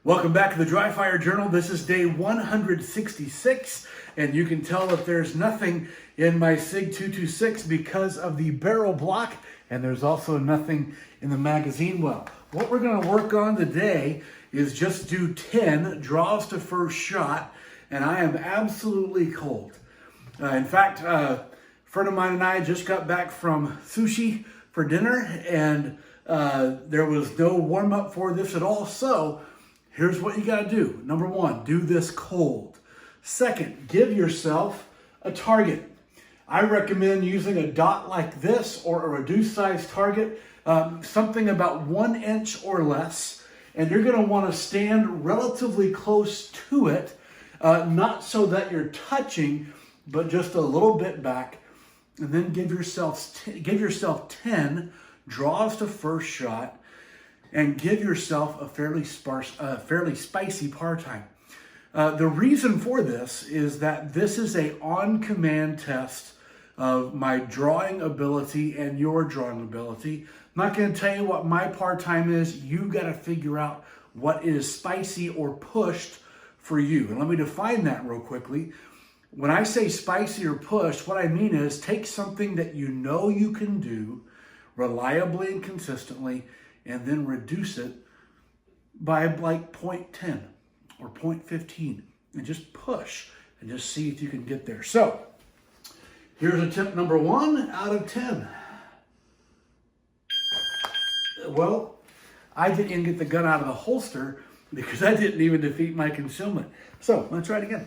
Welcome back to the Dry Fire Journal. This is day 166, and you can tell that there's nothing in my SIG 226 because of the barrel block, and there's also nothing in the magazine well. What we're going to work on today is just do 10 draws to first shot, and I am absolutely cold. In fact, a friend of mine and I just got back from sushi for dinner, and there was no warm-up for this at all, so here's what you got to do. Number one, do this cold. Second, give yourself a target. I recommend using a dot like this or a reduced size target, something about 1 inch or less. And you're going to want to stand relatively close to it, not so that you're touching, but just a little bit back. And then give yourself 10 draws to first shot, and give yourself a fairly spicy par time. The reason for this is that this is a on-command test of my drawing ability and your drawing ability. I'm not going to tell you what my par time is. You got to figure out what is spicy or pushed for you. And let me define that real quickly. When I say spicy or pushed, what I mean is take something that you know you can do reliably and consistently, and then reduce it by like 0.10 or 0.15 and just push and just see if you can get there. So here's attempt number 1 out of 10. Well, I didn't even get the gun out of the holster because I didn't even defeat my concealment. So let's try it again.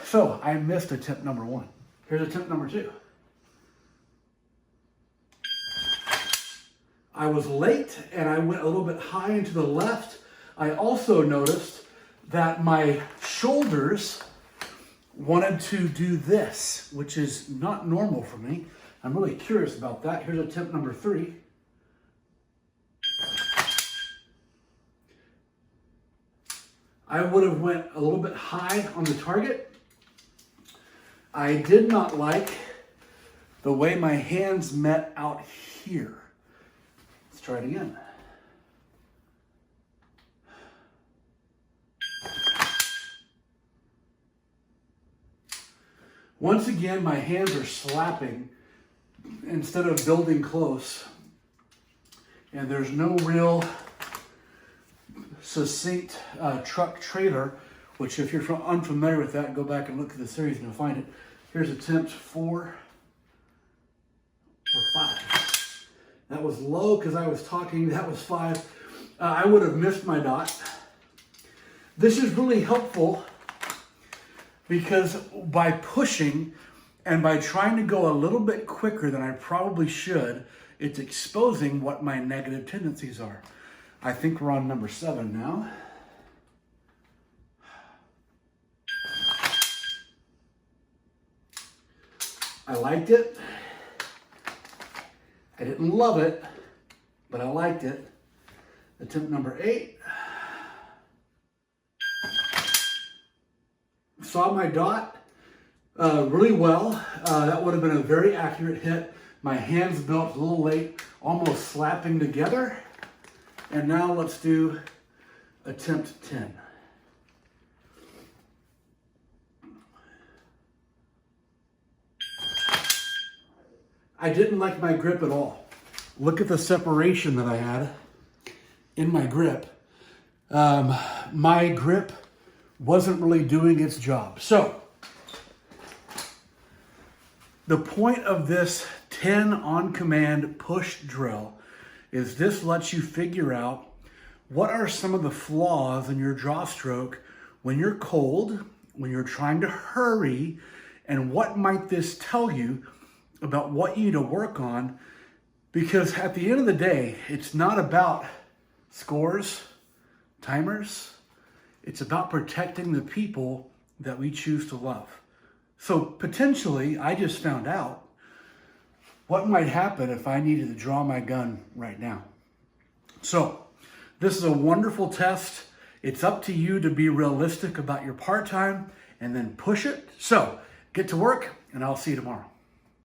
So I missed attempt number 1. Here's attempt number 2. I was late and I went a little bit high into the left. I also noticed that my shoulders wanted to do this, which is not normal for me. I'm really curious about that. Here's attempt number 3. I would have went a little bit high on the target. I did not like the way my hands met out here. Try it again. Once again, my hands are slapping instead of building close. And there's no real succinct truck trailer, which if you're unfamiliar with that, go back and look at the series and you'll find it. Here's attempt 4 or 5. That was low because I was talking. That was 5. I would have missed my dot. This is really helpful because by pushing and by trying to go a little bit quicker than I probably should, it's exposing what my negative tendencies are. I think we're on number 7 now. I liked it. I didn't love it, but I liked it. Attempt number 8. Saw my dot really well. That would have been a very accurate hit. My hands built a little late, almost slapping together. And now let's do attempt 10. I didn't like my grip at all. Look at the separation that I had in my grip. My grip wasn't really doing its job. So, the point of this 10 on-command push drill is this lets you figure out what are some of the flaws in your draw stroke when you're cold, when you're trying to hurry, and what might this tell you about what you need to work on, because at the end of the day, it's not about scores, timers. It's about protecting the people that we choose to love. So potentially, I just found out what might happen if I needed to draw my gun right now. So this is a wonderful test. It's up to you to be realistic about your part time and then push it. So get to work, and I'll see you tomorrow.